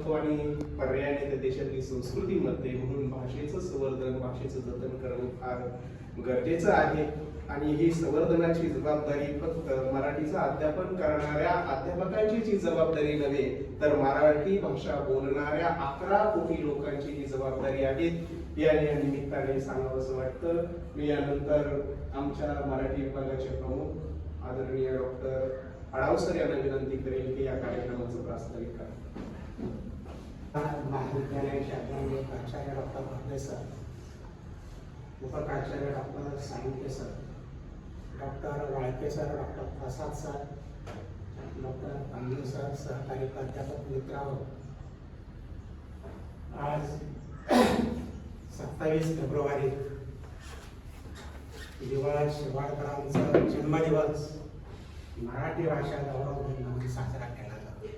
म्हणतो आणि पर्यायाने त्या देशातली संस्कृतीमध्ये म्हणून भाषेचं संवर्धन, भाषेचं जतन करणं फार गरजेचं आहे. आणि ही संवर्धनाची जबाबदारी फक्त मराठीचं अध्यापन करणाऱ्या अध्यापकांची जबाबदारी नव्हे, तर मराठी भाषा बोलणाऱ्या 11 कोटी लोकांची ही जबाबदारी आहे. या निमित्ताने सांगावंसं वाटतं. मी यानंतर आमच्या मराठी विभागाचे प्रमुख आदरणीय डॉक्टर अडावसर यांना विनंती करेल की या कार्यक्रमाचं प्रास्ताविक करा. महाविद्यालयाचे आदरणीय प्राचार्य डॉक्टर भरले सर, उपप्राचार्य doctor Salunkhe sir, doctor Walke sir, doctor Prasad sir, doctor Pande sir, सहकारी प्राध्यापक मित्रांनो, आज 27 फेब्रुवारी दिवाळी शिरवाडकरांचा जन्मदिवस मराठी भाषा गौरव दिन म्हणून साजरा केला जातो.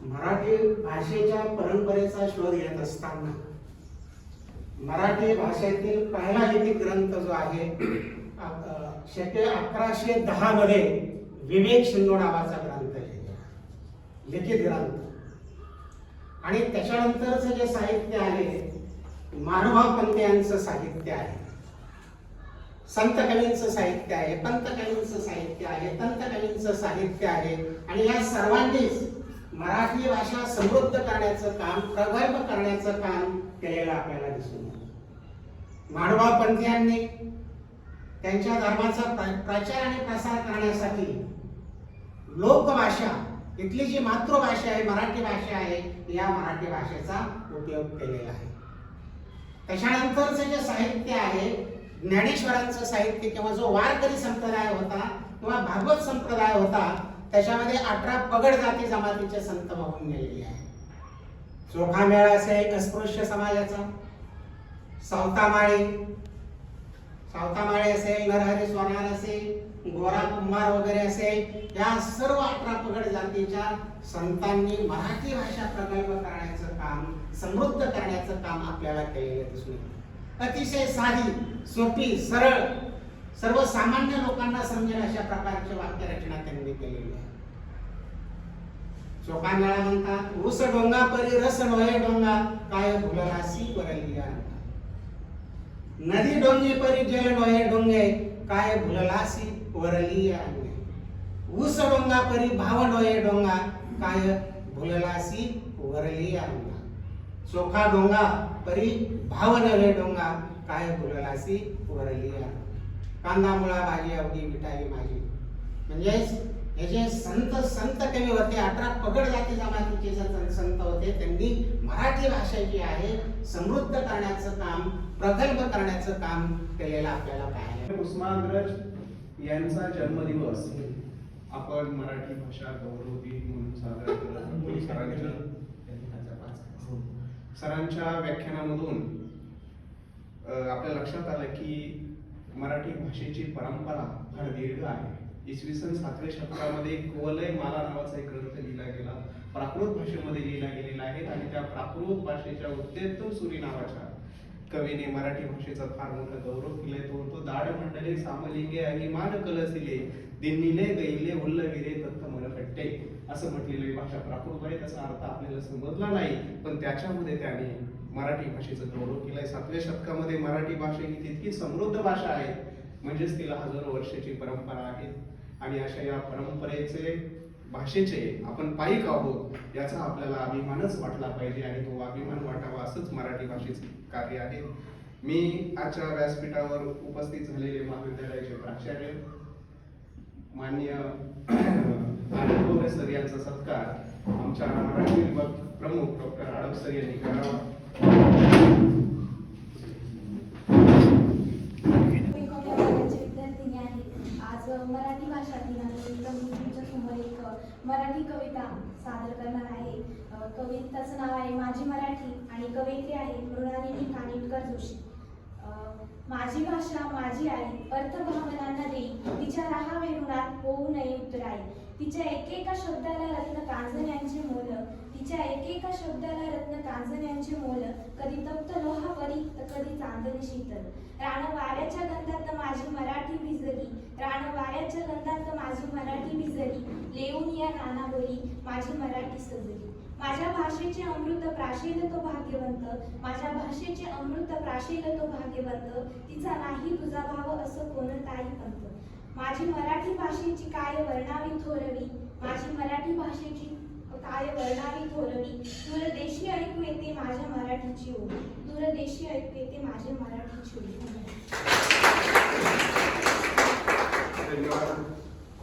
मराठी भाषेच्या परंपरेचा शोध घेत असताना मराठी भाषेतील पहिला लिखित ग्रंथ जो आहे 1110 मध्ये विवेक सिंधू नावाचा ग्रंथ लिखित ग्रंथ, आणि त्याच्यानंतरचं जे साहित्य आहे महानुभाव पंत यांचं साहित्य आहे, संत कवींचं साहित्य आहे, पंत कवींचं साहित्य आहे, तंत कवींचं साहित्य आहे. आणि या सर्वांनीच मराठी भाषा समृद्ध करण्याचं काम, प्रगल्भ करण्याचं काम केलेलं आपल्याला दिसून येतं. महानुभाव पंत यांनी त्यांच्या धर्माचा प्रचार आणि प्रसार करण्यासाठी लोकभाषा, इथली जी मातृभाषा आहे मराठी भाषा आहे, या मराठी भाषेचा उपयोग केलेला आहे. त्याच्यानंतरचं जे साहित्य आहे ज्ञानेश्वरांचं साहित्य किंवा जो वारकरी संप्रदाय होता किंवा भागवत संप्रदाय होता, त्याच्यामध्ये 18 पगड जाती जमातीचे संत वाहून गेलेले आहे. चोखा मेळा असेल अस्पृश्य समाजाचा, सावतामाळे असेल, नरहरी सोनार असेल, गोरा कुंभार वगैरे असेल, या सर्व 18 पगड जातीच्या संतांनी मराठी भाषा प्रगल्भ करण्याचं काम, समृद्ध करण्याचं काम आपल्याला केलेलं दिसून येतं. अतिशय साधी, सोपी, सरळ, सर्वसामान्य लोकांना समजेल अशा प्रकारची वाक्यरचना त्यांनी केलेली आहे. चोखा मेळा म्हणतात, ऊस डोंगा परी रस नोहे डोंगा, काय भुलरासी वरलिया. नदी डोंगी परी जल नोहे डोंगे, काय भुललासी वरलिया. ऊस डोंगा परी भाव नोहे डोंगा, काय भुललासी वरलिया. चोखा डोंगा परी भाव नव्हे डोंगा, काय भुललासी वरलिया. कांदा मुळा भाजी अवघी मिठाई माझी. म्हणजे हे जे संत कवी होते, 18 पगड जाती जमातीचे संत होते, त्यांनी मराठी भाषा जी आहे समृद्ध करण्याचं काम, प्रगल्भ करण्याचं काम केलेलं आपल्याला पाहायला. उस्मानाबाद यांचा जन्मदिवस आपण मराठी भाषा गौरव दिन म्हणून साजरा करतो. सरांच्या व्याख्यानामधून आपल्या लक्षात आलं की मराठी भाषेची परंपरा फार दीर्घ आहे. इसवी सन 7व्या शतकामध्ये कुवलय माला नावाचा एक ग्रंथ लिहिला गेला, प्राकृत भाषेमध्ये लिहिला गेलेला आहे. आणि त्या प्राकृत भाषेच्या उद्देत्तम सुरी नावाच्या कवीने मराठी भाषेचा फार मोठा गौरव केलाय. तो म्हणतो, दाड मंडले सामलिंगे अभिमान कलसिले, दिन्नीले गईले उल्लगिरे तत्त मनकट्टे. असं म्हटलेली भाषा प्राकृत आहे, त्याचा अर्थ आपल्याला समजला नाही, पण त्याच्यामध्ये त्याने मराठी भाषेचा गौरव केलाय. 7व्या शतकामध्ये मराठी भाषा ही तितकी समृद्ध भाषा आहे, म्हणजेच तिला हजारो वर्षाची परंपरा आहे. आणि अशा या परंपरेचे, भाषेचे आपण पाईक आहोत, याचा आपल्याला अभिमानच वाटला पाहिजे आणि तो अभिमान वाटावा असंच मराठी भाषेचे कार्य आहे. मी आजच्या व्यासपीठावर उपस्थित झालेले महाविद्यालयाचे प्राचार्य माननीय आनंद सर यांचा सत्कार आमच्या मराठी विभाग प्रमुख डॉक्टर अडावसर यांनी करावा. मराठी भाषा दिनानिमित्त मी तुमच्यासमोर एक मराठी कविता सादर करणार आहे. कविताचं नाव आहे माझी मराठी आणि कवयित्री आहे मृणालिनी कानिटकर जोशी. माझी भाषा माझी आई, अर्थभावनांना देई, तिच्या राहावे ऋणात होऊ नये उतराई. तिच्या एकेका शब्दाला रत्न कांजण्यांचे मोल, तिच्या एकेका शब्दाला रत्न कांजण्यांचे मोल. कधी तप्त लोहावरी तर कधी चांदणी शीतल. रान वाऱ्याच्या गंधात माझी मराठी भिजली, रान वाऱ्याच्या गंधात माझी मराठी भिजली. लेऊन या रानावरी माझी मराठी सजली. माझ्या भाषेचे अमृत प्राशेल तो भाग्यवंत, माझ्या भाषेचे अमृत प्राशेल तो भाग्यवंत, तिचा नाही तुझा भाव असं कोणताही पंत. माझी मराठी भाषेची काय वर्णावी थोरवी, माझी मराठी भाषेची काय वर्णावी थोरवी, दूरदेशी ऐकू येते माझ्या मराठीची ओवी, दूरदेशी ऐकू येते माझ्या मराठीची ओवी. धन्यवाद.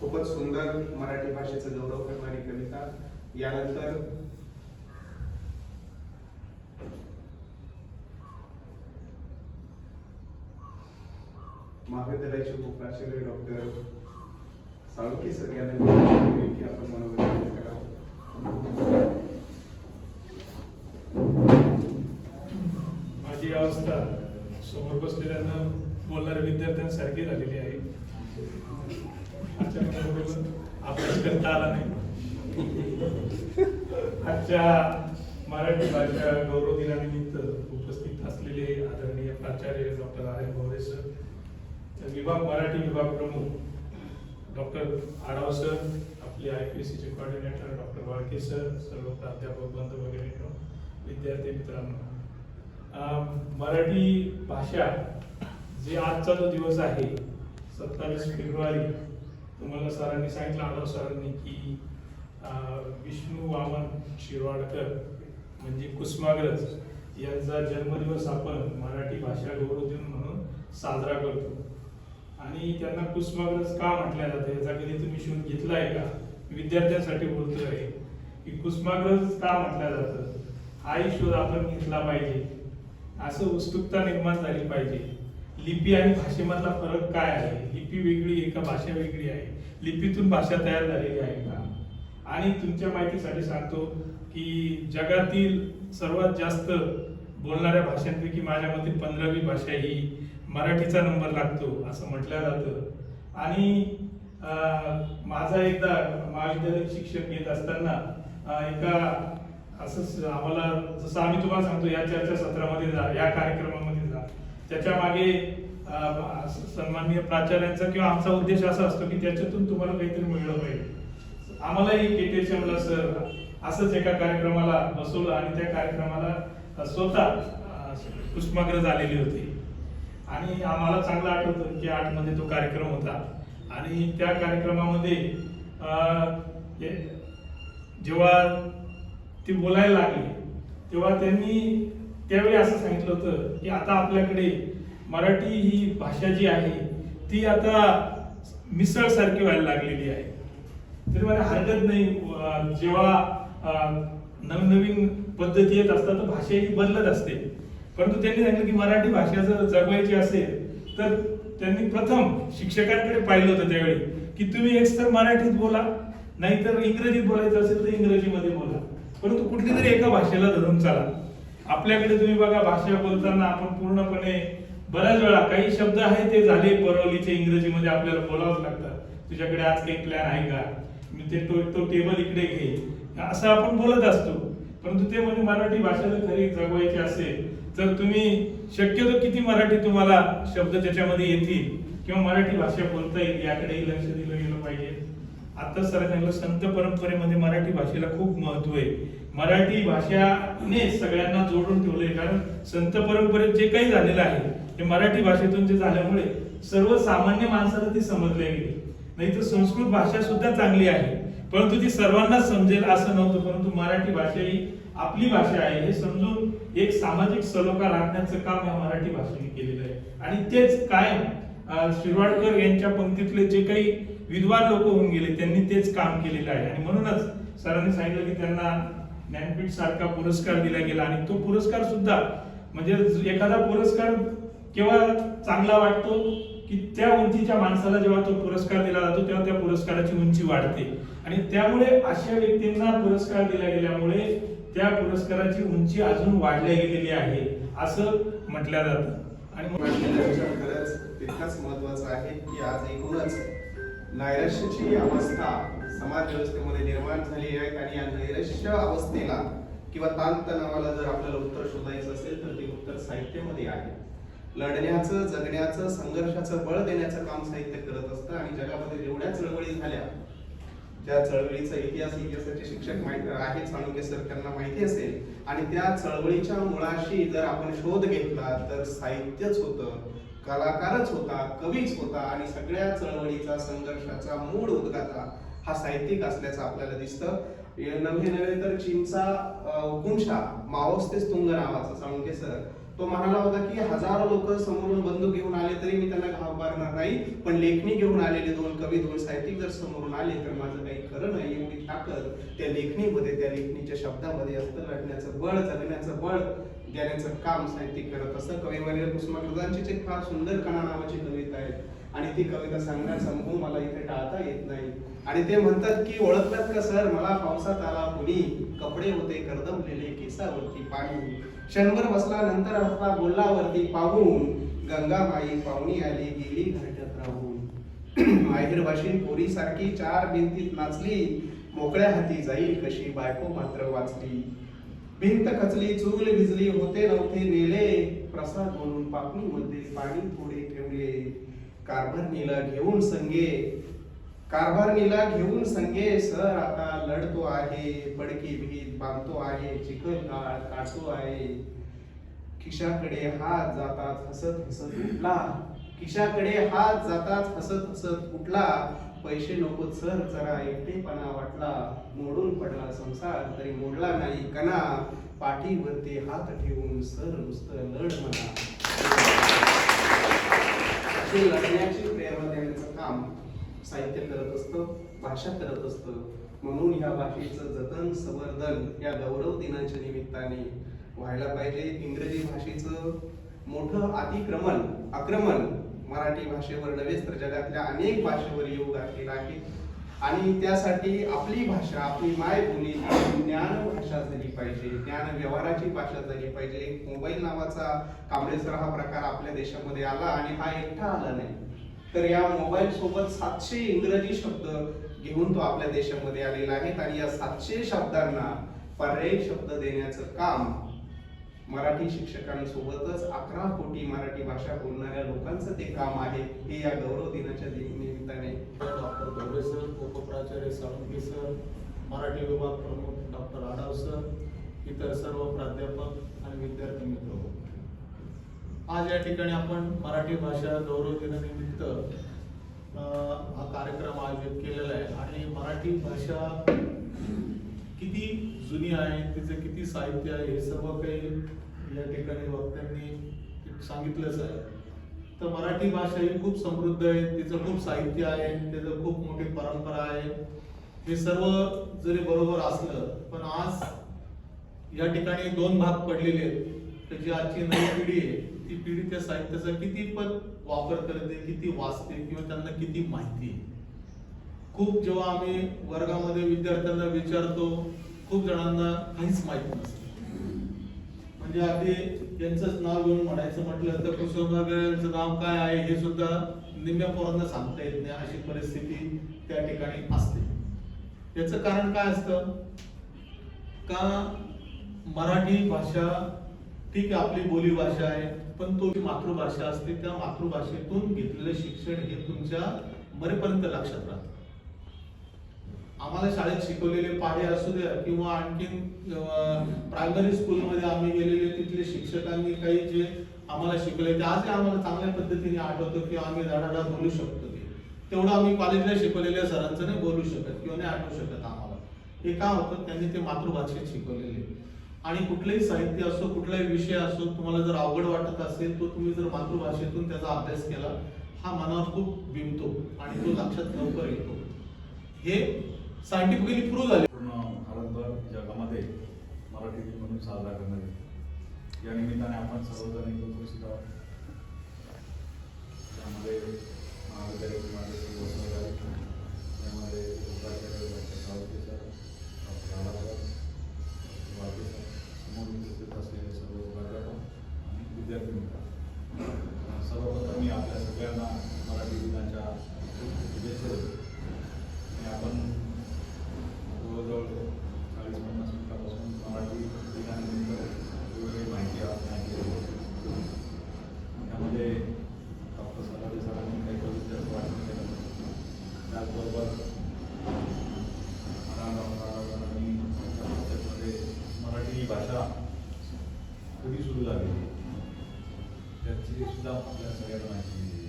खूपच सुंदर मराठी भाषेचं गौरव करणारी कविता. यानंतर महाविद्यालयाचे उपप्राचार्य डॉक्टर साळुंखे सर यांना विनंती आपण मनोगत करावं. माझी अवस्था समोर बसलेल्यांना बोलणाऱ्या विद्यार्थ्यांसारखी झालेली आहे. अभ्यास करता आला नाही. आजच्या मराठी भाषा गौरव दिनानिमित्त उपस्थित असलेले आदरणीय प्राचार्य डॉक्टर आर.एम. भोवरे सर, विभाग मराठी विभाग प्रमुख डॉक्टर आढाव सर, आपले IPSCचे कोऑर्डिनेटर डॉक्टर वाळके सर, सर्व प्राध्यापक बंधू वगैरे, विद्यार्थी मित्रांनो, मराठी भाषा जे आजचा जो दिवस आहे 27 फेब्रुवारी, तुम्हाला सरांनी सांगितलं, आढाव सरांनी, की विष्णू वामन शिरवाडकर म्हणजे कुसुमाग्रज यांचा जन्मदिवस आपण मराठी भाषा गौरव दिन म्हणून साजरा करतो. आणि त्यांना कुसुमाग्रज का म्हटलं जातं याचा कधी तुम्ही शोध घेतलाय का? विद्यार्थ्यांसाठी बोलतोय की कुसुमाग्रज का म्हटलं जातं, हाही शोध आपण घेतला पाहिजे, असं उत्सुकता निर्माण झाली पाहिजे. लिपी आणि भाषेमधला फरक काय आहे? लिपी वेगळी आहे का भाषा वेगळी आहे? लिपीतून भाषा तयार झालेली आहे का? आणि तुमच्या माहितीसाठी सांगतो की जगातील सर्वात जास्त बोलणाऱ्या भाषांपैकी माझ्या मते 15वी भाषा ही मराठीचा नंबर लागतो असं म्हटलं जातं. आणि माझा एकदा महाविद्यालयीन शिक्षण घेत असताना एका असंच आम्हाला, जसं आम्ही तुम्हाला सांगतो या चर्चासत्रामध्ये जा, या कार्यक्रमामध्ये जा, त्याच्या मागे सन्माननीय प्राचार्यांचा किंवा आमचा उद्देश असा असतो की त्याच्यातून तुम्हाला काहीतरी मिळलं पाहिजे. आम्हालाही KTHMला सर असंच एका कार्यक्रमाला बसवलं आणि त्या कार्यक्रमाला स्वतः कुसुमाग्रज आलेले होते. आणि आम्हाला चांगलं आठवतं की 8 मध्ये तो कार्यक्रम होता. आणि त्या कार्यक्रमामध्ये जेव्हा ते बोलायला लागले तेव्हा त्यांनी त्यावेळी असं सांगितलं होतं की आता आपल्याकडे मराठी ही भाषा जी आहे ती आता मिसळ सारखी व्हायला लागलेली आहे. तरी मला हरकत नाही, जेव्हा नवनवीन पद्धती येत असतात तर भाषा ही बदलत असते. परंतु त्यांनी सांगितलं की मराठी भाषा जर जगवायची असेल तर त्यांनी प्रथम शिक्षकांकडे पाहिलं होतं त्यावेळी की तुम्ही एक तर मराठीत बोला, नाहीतर इंग्रजीत बोलायचं असेल तर इंग्रजीमध्ये बोला, परंतु कुठली तरी एका भाषेला धरून चाला. आपल्याकडे तुम्ही बघा, भाषा बोलताना आपण पूर्णपणे बऱ्याच वेळा काही शब्द आहे ते झाले परवलीचे इंग्रजीमध्ये आपल्याला बोलावंच लागतात. तुझ्याकडे आज काही प्लॅन आहे का, मी ते तो टेबल इकडे घे, असं आपण बोलत असतो. परंतु ते म्हणजे मराठी भाषा जर खरी जगवायची असेल तर तुम्ही शक्यतो किती मराठी तुम्हाला शब्द त्याच्यामध्ये येतील किंवा मराठी भाषा बोलता येईल याकडेही लक्ष दिलं गेलं पाहिजे. आता सर सांगितलं, संत परंपरेमध्ये मराठी भाषेला खूप महत्व आहे. मराठी भाषाने सगळ्यांना जोडून ठेवलंय, कारण संत परंपरेत जे काही झालेलं आहे ते मराठी भाषेतून जे झाल्यामुळे सर्वसामान्य माणसाला ती समजली गेली. नाही तर संस्कृत भाषा सुद्धा चांगली आहे परंतु ती सर्वांना समजेल असं नव्हतं. परंतु मराठी भाषा ही आपली भाषा आहे हे समजून एक सामाजिक सलोखा राखण्याचं काम या मराठी भाषेने केलेलं आहे. आणि तेच कायम शिरवाडकर यांच्या पंक्तीतले जे काही विद्वान लोक होऊन गेले त्यांनी तेच काम केलेलं आहे. आणि म्हणूनच सरांनी सांगितलं की त्यांना ज्ञानपीठ सारखा पुरस्कार दिला गेला. आणि तो पुरस्कार सुद्धा म्हणजे एखादा पुरस्कार केव्हा चांगला वाटतो की त्या उंचीच्या माणसाला जेव्हा तो पुरस्कार दिला जातो तेव्हा त्या पुरस्काराची उंची वाढते. आणि त्यामुळे अशा व्यक्तींना पुरस्कार दिला गेल्यामुळे त्या पुरस्काराची उंची अजून वाढल्या गेलेली आहे असं म्हटलं जातं. आणि खरंच तितकाच महत्वाचं आहे की आज एकूणच नैराश्याची अवस्था समाज व्यवस्थेमध्ये निर्माण झाली आहे. आणि या नैराश्य अवस्थेला किंवा ताणतणावाला जर आपल्याला उत्तर शोधायचं असेल तर ते उत्तर साहित्यामध्ये आहे. लढण्याचं, जगण्याचं, संघर्षाचं बळ देण्याचं काम साहित्य करत असतं. आणि जगामध्ये जेवढ्या चळवळी झाल्या ज्या चळवळीचा इतिहासाचे शिक्षक आहेत चाणक्य सर, त्यांना माहिती असेल. आणि त्या चळवळीच्या मुळाशी जर आपण शोध घेतला तर साहित्यच होतं, कलाकारच होता, कवीच होता आणि सगळ्या चळवळीचा संघर्षाचा मूळ उद्गाता हा साहित्यिक असल्याचं आपल्याला दिसतं. नव्हे तर चीनचा हुकुमशाह माओत्से तुंग नावाचा चाणक्य सर, तो म्हणाला होता की हजारो लोक समोरून बंदूक घेऊन आले तरी मी त्यांना घाबरणार नाही, पण लेखणी घेऊन आलेले दोन कवी, दोन साहित्यिक जर समोरून आले तर माझं काही खरं नाही. एवढी ताकद त्या लेखणीमध्ये, त्या लेखणीच्या शब्दामध्ये असतं. लढण्याचं बळ, जगण्याचं बळ देण्याचं काम साहित्यिक करत असतं. कविवर्य कुसुमाग्रजांचीच एक फार सुंदर कणा नावाची कविता आहे आणि ती कविता सांगण्यास संभव मला इथे टाळता येत नाही. आणि ते म्हणतात की ओळखलात का सर, मला पावसात आला कुणी, कपडे होते करदमलेले, केसावरती पाणी, क्षणभर बसला नंतर हसला बोलला वरती पाहून, गंगामाई पाहुणी आली गेली घरट्यात राहून. माहेरवाशी पोरी सारखी चार भिंतीत नाचली, मोकळ्या हाती जाईल कशी बायको मात्र वाचली. भिंत खचली चूल भिजली होते नव्हते नेले, प्रसाद म्हणून पापणीमध्ये पाणी थोडे ठेवले. कारभारणीला घेऊन संगे सर आता लढतो आहे, पडकी भीत बांधतो आहे, चिखल काळ काढतो आहे. खिशाकडे हात जातात हसत हसत उठला, खिशाकडे हात जातात हसत हसत उठला. पैसे नको सर जरा एकटेपणा वाटला, मोडून पडला संसार तरी मोडला नाही कणा. पाठीवरती हात ठेवून सर नुसतं लढ म्हणा. लढण्याची प्रेरणा देण्याचं काम साहित्य करत असतं, भाषा करत असतं. म्हणून ह्या भाषेचं जतन संवर्धन या गौरव दिनाच्या निमित्ताने व्हायला पाहिजे. इंग्रजी भाषेचं मोठं आक्रमण मराठी भाषेवर नव्हेच तर जगातल्या अनेक भाषेवर येऊ घातलेला आहे. आणि त्यासाठी आपली भाषा, आपली मायबोली ज्ञान भाषा झाली पाहिजे, ज्ञान व्यवहाराची भाषा झाली पाहिजे. एक मोबाईल नावाचा कांबळेसर हा प्रकार आपल्या देशामध्ये आला आणि हा एकटा आला नाही, तर या मोबाईल सोबत 700 इंग्रजी शब्द घेऊन तो आपल्या देशामध्ये आलेला आहे. आणि या 700 शब्दांना पर्यायी शब्द देण्याचं काम मराठी शिक्षकांसोबतच 11 कोटी मराठी भाषा बोलणाऱ्या लोकांचं ते काम आहे. हे या गौरव दिनाच्या निमित्ताने डॉक्टर गवळे सर, उपप्राचार्य साळुंखे सर, मराठी विभाग प्रमुख डॉक्टर आढाव सर, इतर सर्व प्राध्यापक आणि विद्यार्थी मित्र, आज या ठिकाणी आपण मराठी भाषा गौरव दिनानिमित्त हा कार्यक्रम आयोजित केलेला आहे. आणि मराठी भाषा किती जुनी आहे, तिचं किती साहित्य आहे, हे सर्व काही या ठिकाणी वक्त्यांनी सांगितलंच आहे. तर मराठी भाषा ही खूप समृद्ध आहे, तिचं खूप साहित्य आहे, त्याचं खूप मोठी परंपरा आहे. हे सर्व जरी बरोबर असलं पण आज या ठिकाणी 2 भाग पडलेले आहेत. तर जी आजची नवी पिढी आहे ती पिढी त्या साहित्याचा किती पण वापर करते, किती वाचते किंवा त्यांना किती माहिती आहे. खूप जेव्हा आम्ही वर्गामध्ये विद्यार्थ्यांना विचारतो, खूप जणांना काहीच माहित नसतं. म्हणजे अगदी यांचंच नाव घेऊन म्हणायचं म्हटलं तर कुसुमाग्रजांचं नाव काय आहे हे सुद्धा निम्म्या पोरांना सांगता येत नाही, अशी परिस्थिती त्या ठिकाणी असते. याचं कारण काय असतं का मराठी भाषा ठीक आहे, आपली बोली भाषा आहे, पण तो मातृभाषा असते. त्या मातृभाषेतून घेतलेलं शिक्षण हे तुमच्या मरेपर्यंत लक्षात राहतं. आम्हाला शाळेत शिकवलेले पाढे असू द्या किंवा आणखीन प्रायमरी स्कूलमध्ये आम्ही गेलेले तिथले शिक्षकांनी काही जे आम्हाला शिकवले ते आजही आम्हाला चांगल्या पद्धतीने आठवतं किंवा आम्ही धडाधड बोलू शकतो. तेवढं आम्ही कॉलेजला शिकवलेल्या सरांचं नाही बोलू शकत किंवा नाही आठवू शकत आम्हाला. हे का होतं, त्यांनी ते मातृभाषेत शिकवलेले. आणि कुठलंही साहित्य असो, कुठलाही विषय असो, तुम्हाला जर अवघड वाटत असेल तो तुम्ही जर मातृभाषेतून त्याचा अभ्यास केला, हा मनावर खूप बिंबतो आणि तो लक्षात लवकर येतो. हे सायंटिफिकली प्रूव्ह झाले. पूर्ण भारतभर जगामध्ये मराठी दिन म्हणून साजरा करण्यात येतो. या निमित्ताने आपण सर्वजण एकत्र उपस्थित आहोत. त्यामध्ये महाविद्यालयाचे माझे सर्व सहकारी, त्यामध्ये उपप्राचार्य doctor Salunkhe sir, doctor Adhav sir, Wake sir, समोर उपस्थित असलेले सर्व प्राध्यापक आणि विद्यार्थी मित्र, सर्वप्रथम मी आपल्या सगळ्यांना मराठी दिनाच्या शुभेच्छा देतो. आपण जवळजवळ 40-50 मिनिटापासून मराठी दिनानिमित्त वेगवेगळी माहिती आपण ऐकली. त्यामध्ये डॉक्टर सरांनी काही कवितेचं वाचन केलं. त्याचबरोबर भाषा कधी सुरू झाली त्याची सुद्धा आपल्या सगळ्यांना माहिती आहे.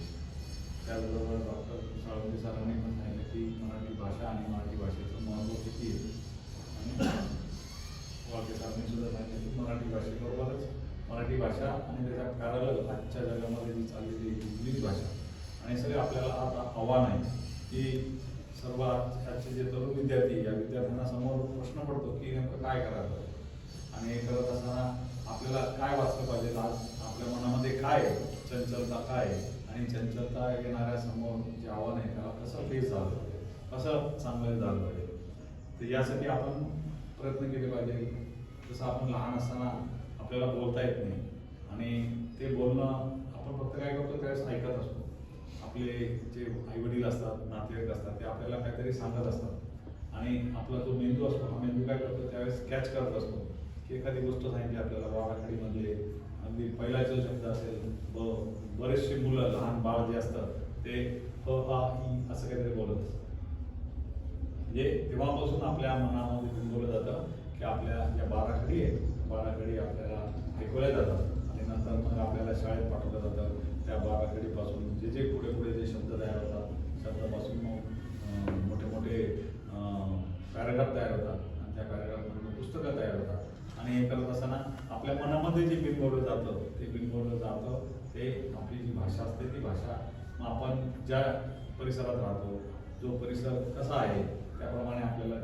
त्याचबरोबर डॉक्टर साळुंखे सरांनी पण सांगितलं की मराठी भाषा आणि मराठी भाषेचं महत्त्व किती आहे. आणि वाळके सरांनी सुद्धा सांगितलं की मराठी भाषेबरोबरच मराठी भाषा आणि त्याच्या पॅरलल आजच्या जगामध्ये जी चाललेली इंग्लिश भाषा आणि सगळे आपल्याला आता आव्हान आहे की सर्व आजचे जे तरुण विद्यार्थी या विद्यार्थ्यांना समोर प्रश्न पडतो की नेमकं काय करायचं आणि हे करत असताना आपल्याला काय वाचलं पाहिजे. आज आपल्या मनामध्ये काय आहे, चंचलता काय आहे आणि चंचलता येणाऱ्या समोर जे आव्हान आहे त्याला कसं फेस झालं पाहिजे, कसं चांगलं झालं पाहिजे. तर यासाठी आपण प्रयत्न केले पाहिजे. जसं आपण लहान असताना आपल्याला बोलता येत नाही आणि ते बोलणं आपण फक्त काय करतो त्यावेळेस ऐकत असतो. आपले जे आईवडील असतात, नातेवाईक असतात ते आपल्याला काहीतरी सांगत असतात आणि आपला जो मेंदू असतो हा मेंदू काय करतो त्यावेळेस कॅच करत असतो की एखादी गोष्ट सांगितली आपल्याला वाघाकडीमध्ये अगदी पहिला जो शब्द असेल बरेचसे मुलं लहान बाळ जे असतात ते ह हा ई असं काहीतरी बोलत असतात. म्हणजे तेव्हापासून आपल्या मनामध्ये बिंबवलं जातं की आपल्या ज्या 12 खडी आहेत 12 खडी आपल्याला ऐकवल्या जातात आणि नंतर मग आपल्याला शाळेत पाठवलं जातं. त्या 12 खडीपासून जे जे पुढे पुढे जे शब्द तयार होतात शब्दापासून मग मोठे मोठे पॅराग्राफ तयार होतात आणि त्या पॅराग्राफमधून पुस्तकं तयार होतात आणि हे करत असताना आपल्या मनामध्ये जे बिंबवलं जातं ते आपली जी भाषा असते ती भाषा मग आपण ज्या परिसरात राहतो जो परिसर कसा आहे त्याप्रमाणे आपल्याला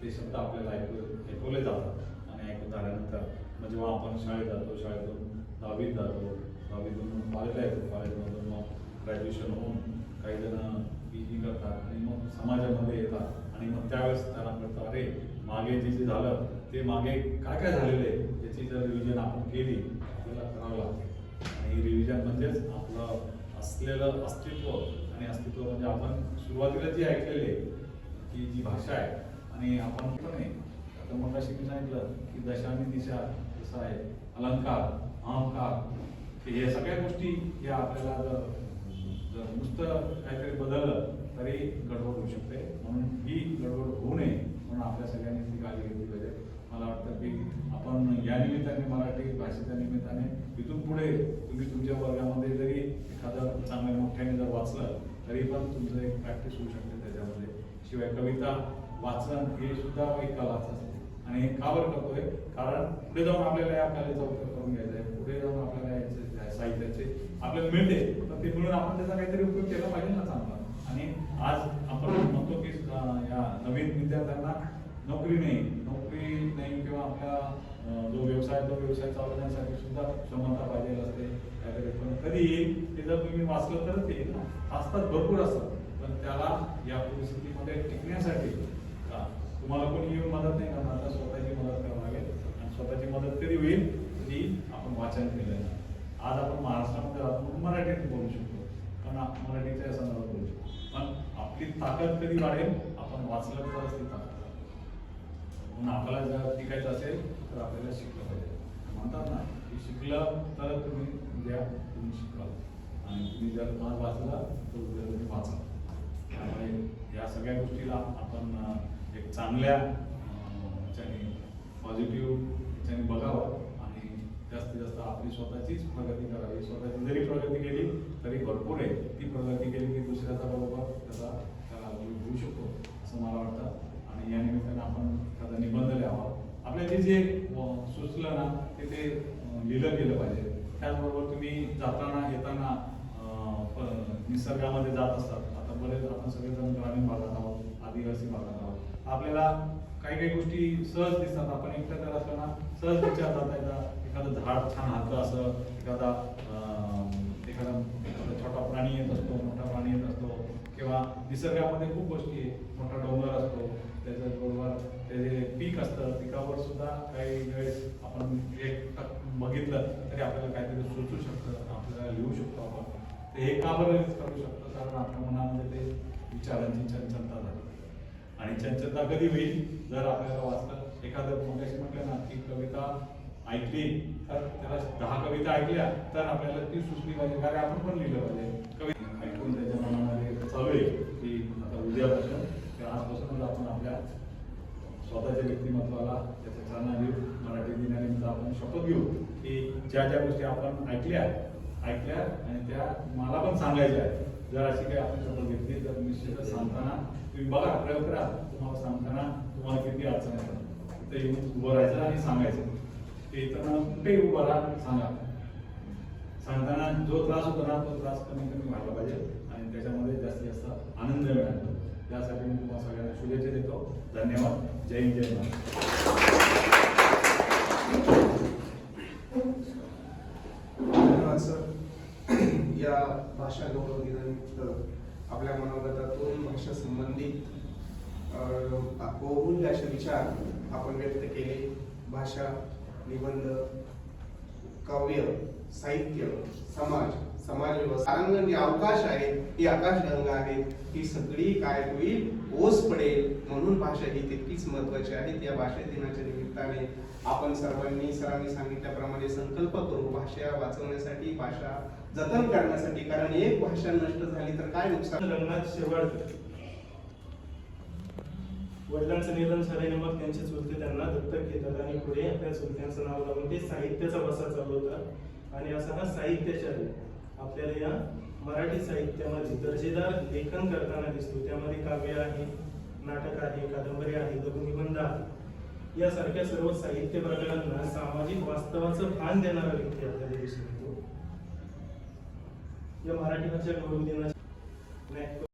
ते शब्द आपल्याला ऐकवले जातात आणि ऐकून झाल्यानंतर मग जेव्हा आपण शाळेत जातो शाळेतून 10वीत जातो 10वीतून कॉलेजला येतो कॉलेजमधून मग ग्रॅज्युएशन होऊन काही जण PG करतात आणि मग समाजामध्ये येतात आणि मग त्यावेळेस त्यांना कळतं अरे मागे जे झालं ते मागे काय काय झालेलं आहे याची जर रिव्हिजन आपण केली आपल्याला करावं लागते. आणि रिव्हिजन म्हणजेच आपलं असलेलं अस्तित्व आणि अस्तित्व म्हणजे आपण सुरुवातीला जी ऐकलेली की जी भाषा आहे आणि आपण पण आहे आता मग अशी मी सांगितलं की दशा आणि दिशा जसं आहे अलंकार अहंकार की हे सगळ्या गोष्टी या आपल्याला जर नुसतं काहीतरी बदललं तरी गडबड होऊ शकते. म्हणून ही गडबड होऊ नये म्हणून आपल्या सगळ्यांनी ती काळजी घेतली पाहिजे. मला वाटतं की आपण या निमित्ताने मराठी भाषेच्या निमित्ताने इथून पुढे तुम्ही तुमच्या वर्गामध्ये जरी एखादं चांगल्या मोठ्याने जर वाचलं तरी पण तुमचं एक प्रॅक्टिस होऊ शकते त्याच्यामध्ये. शिवाय कविता वाचन हे सुद्धा एक कलाच असते आणि हे का बरं करतोय कारण पुढे जाऊन आपल्याला या कलेचा उपयोग करून घ्यायचा आहे. पुढे जाऊन आपल्याला याचे साहित्याचे आपल्याला मिळते तर ते मिळून आपण त्याचा काहीतरी उपयोग केला पाहिजे ना चांगला. आणि आज आपण म्हणतो की या नवीन विद्यार्थ्यांना नोकरी नाही किंवा आपला जो व्यवसाय चालवण्यासाठी सुद्धा क्षमता पाहिजे असते काहीतरी. पण कधी येईल ते जर तुम्ही वाचलं तरच येईल ना. असतात भरपूर असतात पण त्याला या परिस्थितीमध्ये टिकण्यासाठी तुम्हाला कोणी येऊन मदत नाही करणार तर स्वतःची मदत करावी लागेल. आणि स्वतःची मदत कधी होईल ती आपण वाचन केलं. आज आपण महाराष्ट्रामध्ये राहतो म्हणून मराठीत बोलू शकतो पण मराठीच्या संदर्भात बोलू शकतो. पण आपली ताकद कधी वाढेल आपण वाचलं तरच ती ताकद. म्हणून आपल्याला जर टिकायचं असेल तर आपल्याला शिकलं पाहिजे. म्हणतात ना की शिकलं तर तुम्ही शिकाल आणि तुम्ही जर आज वाचला तर उद्या तुम्ही वाचाल. त्यामुळे या सगळ्या गोष्टीला आपण एक चांगल्या ह्याच्याने पॉझिटिव्ह ह्याच्याने बघावं आणि जास्तीत जास्त आपली स्वतःचीच प्रगती करावी. स्वतःची जरी प्रगती केली तरी भरपूर आहे. ती प्रगती केली की दुसऱ्याचा बरोबर त्याला होऊ शकतो असं मला वाटतं. आणि या निमित्तानं आपण एखादा निबंध लिहावा. आपल्याला जे सुचलं ना ते लिहिलं गेलं पाहिजे. त्याचबरोबर तुम्ही जाताना येताना निसर्गामध्ये जात असतात. आता बरेच आपण सगळेजण ग्रामीण भागात आहोत, आदिवासी भागात आहोत. आपल्याला काही गोष्टी सहज दिसतात. आपण एकटं करत असताना सहज विचार जाता येतात. एखादं झाड छान हातलं असं एखादा छोटा प्राणी येत असतो, मोठा प्राणी येत असतो किंवा निसर्गामध्ये खूप गोष्टी आहे. मोठा डोंगर असतो त्याच्याबरोबर त्याचे पीक असतं. पिकावर सुद्धा काही वेळेस आपण एक बघितलं तरी आपल्याला काहीतरी सुचू शकतं, आपल्याला लिहू शकतो आपण. ते हे का बरं करू शकतो कारण आपल्या मनामध्ये ते विचारांची चंचलता झाली. आणि चंचलता कधी होईल जर आपल्याला वाचलं. एखादं मगाशी म्हटलं ना की कविता ऐकली तर त्याला 10 कविता ऐकल्या तर आपल्याला ती सुचली पाहिजे कारण आपण पण लिहिलं पाहिजे. कविता ऐकून त्याच्या मनामध्ये चालू आहे की आता उद्यापासून किंवा आजपासूनच आपण आपल्या स्वतःच्या व्यक्तिमत्वाला त्याच्या चालना देऊ. मराठी दिन सुद्धा आपण शपथ घेऊ की ज्या ज्या गोष्टी आपण ऐकल्या आणि त्या मला पण सांगायच्या आहेत. जर अशी काही आपण शपथ घेतली तर निश्चितच सांगताना तुम्ही बघा, प्रयोग करा. तुम्हाला सांगताना तुम्हाला किती अडचण येतात ते येऊन उभं राहायचं आणि सांगायचं. ते येताना कुठेही उभं राहा, सांगा. सांगताना जो त्रास होतो ना तो त्रास कमी व्हायला पाहिजे आणि त्याच्यामध्ये जास्तीत जास्त आनंद मिळाला. त्यासाठी मी तुम्हाला सगळ्यांना शुभेच्छा देतो. धन्यवाद. जय हिंद, जय महाराष्ट्र. धन्यवाद सर. या भाषा गौरव दिनानिमित्त आपल्या मनोगतातून भाषा संबंधित बहुमूल्य असे विचार आपण व्यक्त केले. भाषा, निबंध, काव्य, साहित्य, समाज व्यवस्था, रंगणी अवकाश आहे, ही आकाशगंगा आहे, ही सगळी काय होईल, ओस पडेल. म्हणून भाषा ही तितकीच महत्वाची आहे. या भाषा दिनाच्या निमित्ताने आपण सरांनी सांगितल्याप्रमाणे संकल्प करू भाषा वाचवण्यासाठी, भाषा जतन करण्यासाठी. कारण एक भाषा नष्ट झाली तर काय नुकसान. रंगनाथ शेवाळकर वडिलांचं निधन झाल्याने मग त्यांचे चुलते त्यांना दत्तक घेतात आणि पुढे आपल्या चुलत्यांचं नाव लावून ते साहित्याचा वसा चालवतात. आणि असा हा साहित्याचार्य आपल्याला या मराठी साहित्यामध्ये दर्जेदार लेखन करताना दिसतो. त्यामध्ये काव्य आहे, नाटक आहे, कादंबरी आहे, लघुनिबंध आहे. यासारख्या सर्व साहित्य प्रकारांना सामाजिक वास्तवाचं भान देणारा व्यक्ती आपल्याला दिसून येतो. या मराठी भाषा गौरव दिनाच्या